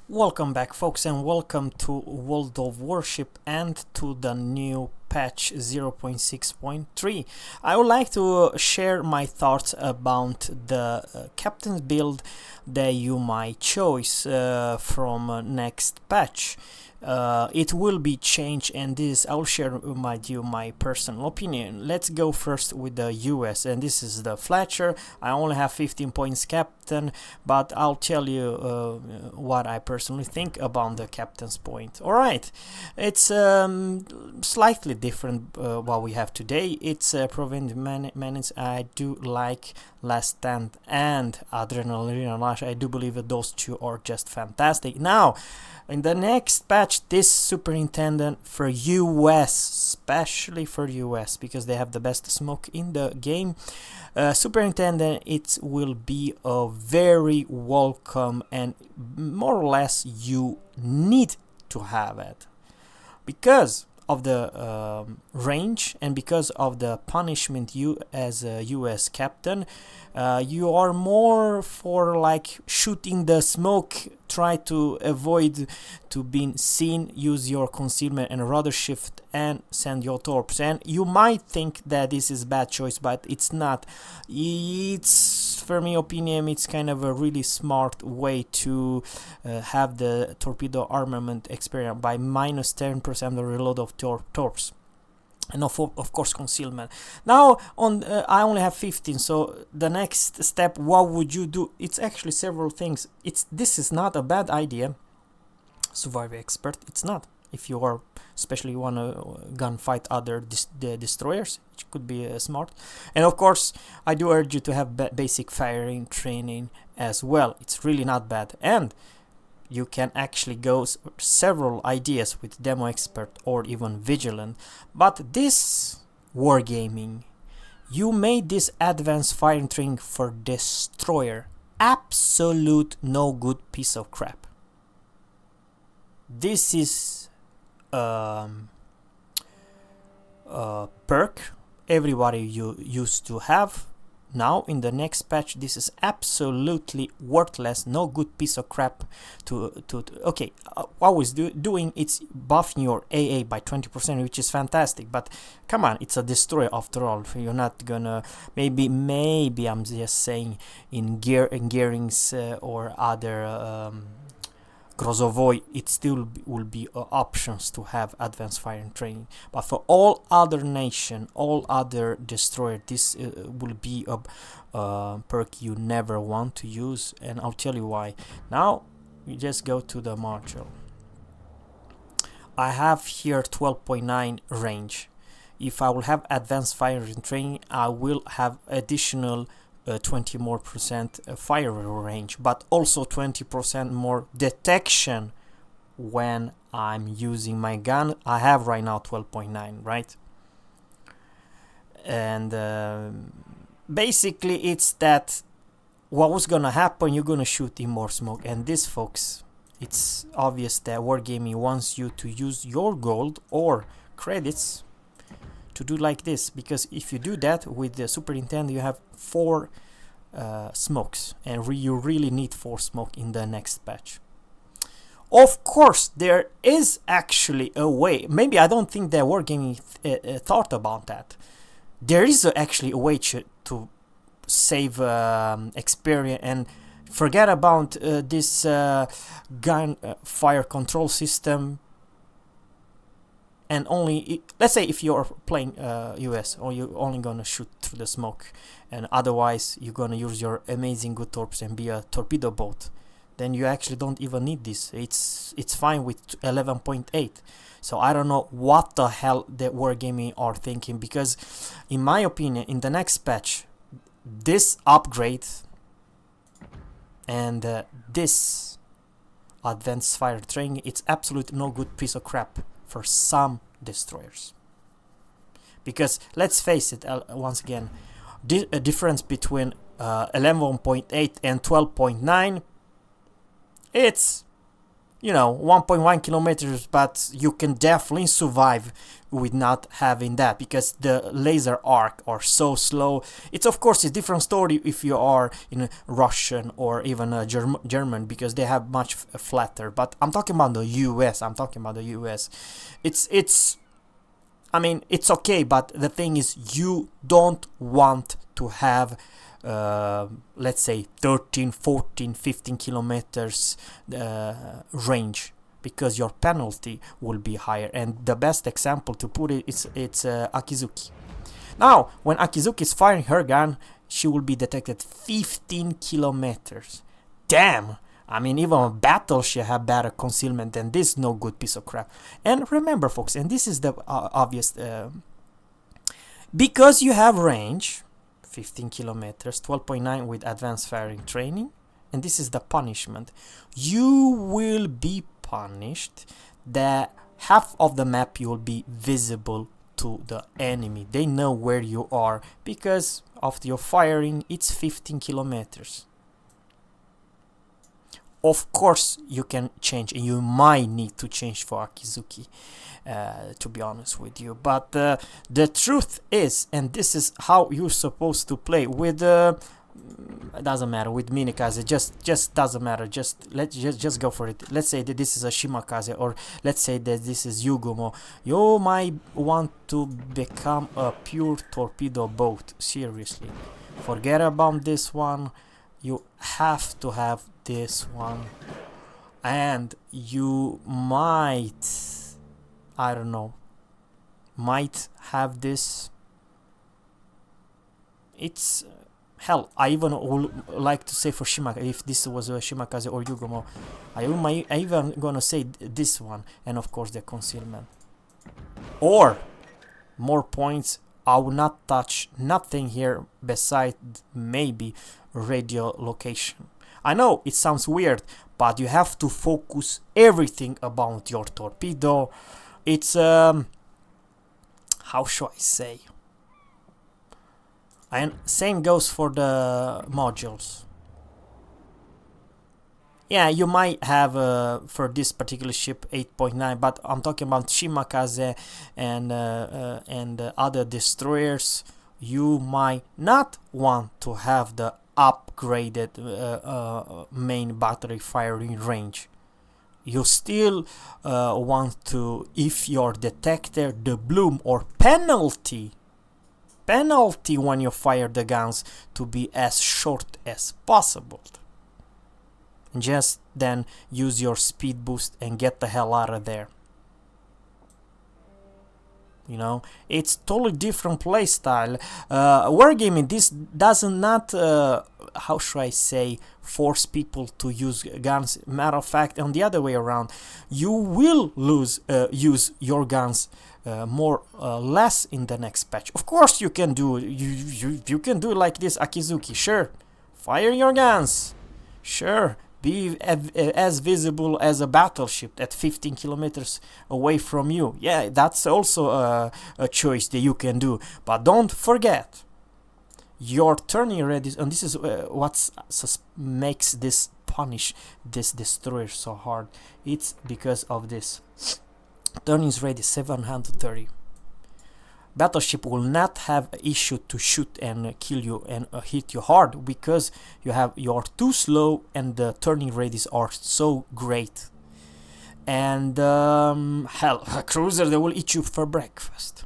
Welcome back, folks, and welcome to World of Warship and to the new patch 0.6.3. I would like to share my thoughts about the captain's build that you might choose from next patch. It will be changed, and this I'll share with you my personal opinion. Let's go first with the US, and this is the Fletcher. I only have 15 points captain, but I'll tell you what I personally think about the captain's point. Alright, it's slightly different what we have today. It's prevent menace. I do like Last Stand and Adrenaline Rush. I do believe that those two are just fantastic. Now, in the next patch, this superintendent for US, especially for US, because they have the best smoke in the game, superintendent, it will be a very welcome, and more or less you need to have it because of the range and because of the punishment. You as a US captain, you are more for like shooting the smoke, try to avoid to being seen, use your concealment and rudder shift and send your torps. And you might think that this is bad choice, but it's not. It's, for my opinion, it's kind of a really smart way to have the torpedo armament experience by minus 10% the reload of torps. And of course concealment. Now on I only have 15, so the next step, what would you do? It's actually several things. This is not a bad idea. Survival expert, it's not. If you are, especially you want to gunfight other the destroyers, it could be smart. And of course I do urge you to have basic firing training as well. It's really not bad, and you can actually go several ideas with demo expert or even vigilant. But this wargaming, you made this advanced firing training for destroyer absolute no good piece of crap. This is perk everybody you used to have. Now in the next patch, this is absolutely worthless, no good piece of crap okay, what was doing, it's buffing your AA by 20%, which is fantastic, but come on, it's a destroyer after all. You're not gonna, maybe I'm just saying in gearings or other Grozovoi, it still will be options to have advanced firing training, but for all other nation, all other destroyer, this will be a perk you never want to use, and I'll tell you why. Now we just go to the module. I have here 12.9 range. If I will have advanced firing training, I will have additional 20% more fire range, but also 20% more detection when I'm using my gun. I have right now 12.9, right? And basically it's that what was gonna happen, you're gonna shoot in more smoke. And this, folks, it's obvious that Wargaming wants you to use your gold or credits to do like this, because if you do that with the superintendent, you have 4 smokes, and you really need 4 smoke in the next patch. Of course there is actually a way, maybe I don't think that Wargaming thought about that. There is actually a way to save experience and forget about this gun fire control system. And only, let's say if you're playing US, or you're only gonna shoot through the smoke, and otherwise you're gonna use your amazing good torps and be a torpedo boat, then you actually don't even need this. It's fine with 11.8. So I don't know what the hell the Wargaming are thinking, because in my opinion, in the next patch, this upgrade and this advanced fire training, it's absolutely no good piece of crap for some destroyers. Because let's face it, once again, a difference between 11.8 and 12.9, you know, 1.1 kilometers, but you can definitely survive with not having that, because the laser arc are so slow. It's of course a different story if you are in Russian or even German, because they have much flatter. But I'm talking about the US. It's I mean, it's okay, but the thing is, you don't want to have let's say 13, 14, 15 kilometers range, because your penalty will be higher. And the best example to put it is Akizuki. Now, when Akizuki is firing her gun, she will be detected 15 kilometers. Damn! I mean, even a battleship have better concealment than this no good piece of crap. And remember, folks, and this is the obvious, because you have range, 15 kilometers, 12.9 with advanced firing training, and this is the punishment. You will be punished that half of the map you will be visible to the enemy. They know where you are because of your firing. It's 15 kilometers. Of course you can change, and you might need to change for Akizuki, to be honest with you. But the truth is, and this is how you're supposed to play with it doesn't matter, with Minikaze, just doesn't matter. Just go for it. Let's say that this is a Shimakaze, or let's say that this is Yugumo. You might want to become a pure torpedo boat. Seriously, forget about this one. You have to have this one, and you might, I don't know, might have this. It's hell, I even would like to say for Shimaka, if this was a Shimakaze or Yugumo, I even gonna say this one, and of course the concealment. Or more points, I will not touch nothing here besides maybe radio location. I know it sounds weird, but you have to focus everything about your torpedo. It's how should I say? And same goes for the modules. Yeah, you might have for this particular ship 8.9, but I'm talking about Shimakaze and other destroyers. You might not want to have the upgraded main battery firing range. You still want to, if your detector the bloom or penalty when you fire the guns, to be as short as possible. Just then use your speed boost and get the hell out of there. You know, it's totally different playstyle. Wargaming, this does not, how should I say, force people to use guns. Matter of fact, on the other way around, you will use your guns more less in the next patch. Of course, you can do you can do like this, Akizuki. Sure, fire your guns. Sure. Be as visible as a battleship at 15 kilometers away from you. Yeah, that's also a choice that you can do. But don't forget, your turning radius, and this is what makes this destroyer so hard. It's because of this. Turning radius 730. Battleship will not have issue to shoot and kill you and hit you hard, because you're too slow and the turning radius are so great. And hell, a cruiser, they will eat you for breakfast.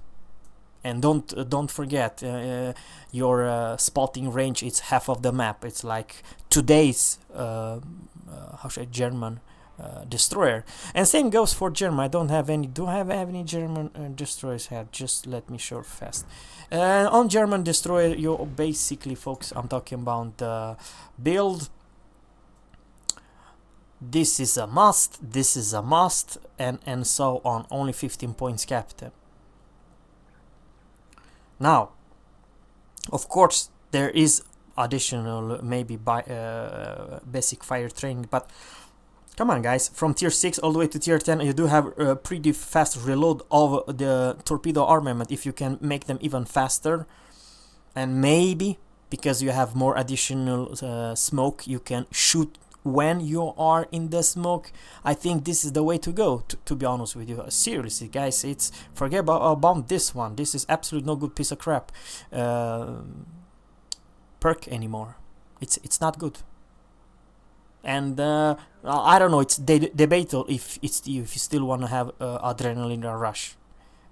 And don't forget, your spotting range is half of the map. It's like today's German destroyer. And same goes for German. I don't have any. Do I have any German destroyers here? Just let me show fast. On German destroyer, you basically, folks, I'm talking about the build. This is a must. This is a must, and so on. Only 15 points, captain. Now, of course, there is additional maybe basic fire training, but come on, guys, from tier 6 all the way to tier 10, you do have a pretty fast reload of the torpedo armament, if you can make them even faster. And maybe, because you have more additional smoke, you can shoot when you are in the smoke, I think this is the way to go, to be honest with you. Seriously guys, it's forget about this one. This is absolutely no good piece of crap perk anymore. It's not good. And I don't know, it's debatable if you still want to have adrenaline rush.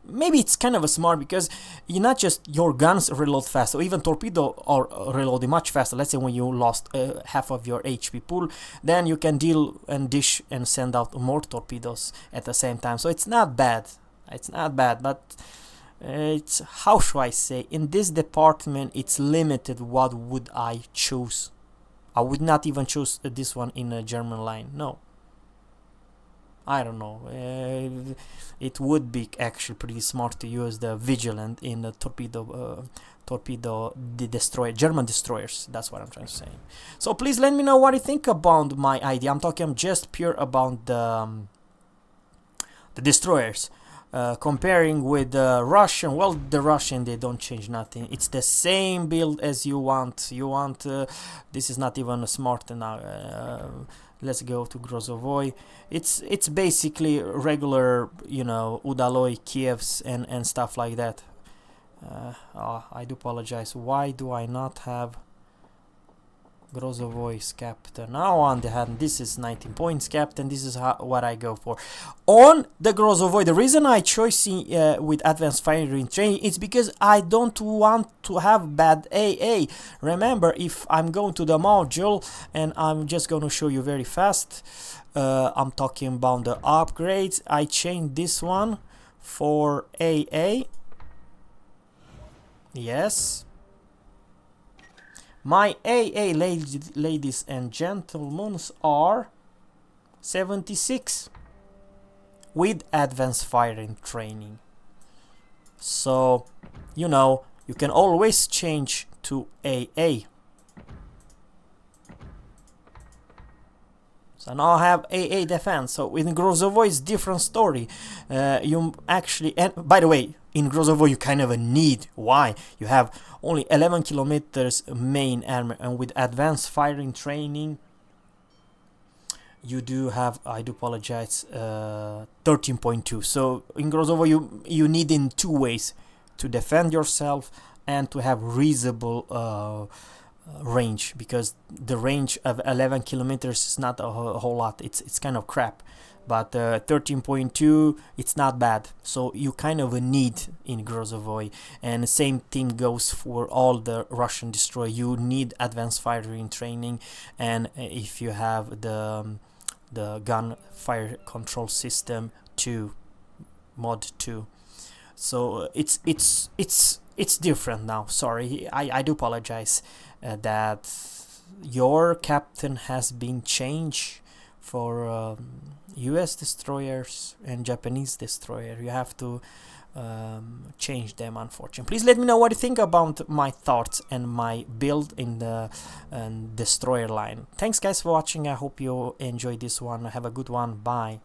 Maybe it's kind of a smart, because you not just your guns reload fast, or even torpedo are reloading much faster. Let's say when you lost half of your HP pool, then you can deal and dish and send out more torpedoes at the same time. So it's not bad. It's not bad, but it's, how should I say, in this department it's limited. What would I choose? I would not even choose this one in a German line. No. I don't know. It would be actually pretty smart to use the Vigilant in the the destroyer, German destroyers. That's what I'm trying to say. So please let me know what you think about my idea. I'm talking just pure about the destroyers. Comparing with the Russian, well, the Russian, they don't change nothing. It's the same build as you want. This is not even a smart now. Let's go to Grozovoy. It's basically regular, you know, Udaloy, Kievs and stuff like that. I do apologize. Why do I not have Grozovoy's captain? Now on the hand, this is 19 points captain. This is what I go for. On the Grozovoy, the reason I chose with advanced firing training is because I don't want to have bad AA. Remember, if I'm going to the module, and I'm just going to show you very fast, I'm talking about the upgrades. I changed this one for AA. Yes. My AA, ladies and gentlemen, are 76 with advanced firing training. So, you know, you can always change to AA. So now I have AA defense. So in Grozovoy it's different story. You actually, and by the way, in Grozovoy you kind of need. Why? You have only 11 kilometers main armor, and with advanced firing training you do have, I do apologize, 13.2. So in Grozovoy you need in two ways: to defend yourself and to have reasonable range, because the range of 11 kilometers is not a whole lot. It's kind of crap, but 13.2, it's not bad. So you kind of need in Grozovoy, and the same thing goes for all the Russian destroyer. You need advanced firing training, and if you have the gun fire control system 2, mod 2. So it's different now. Sorry, I do apologize that your captain has been changed for US destroyers and Japanese destroyer. You have to change them, unfortunately. Please let me know what you think about my thoughts and my build in the destroyer line. Thanks guys for watching. I hope you enjoyed this one. Have a good one. Bye.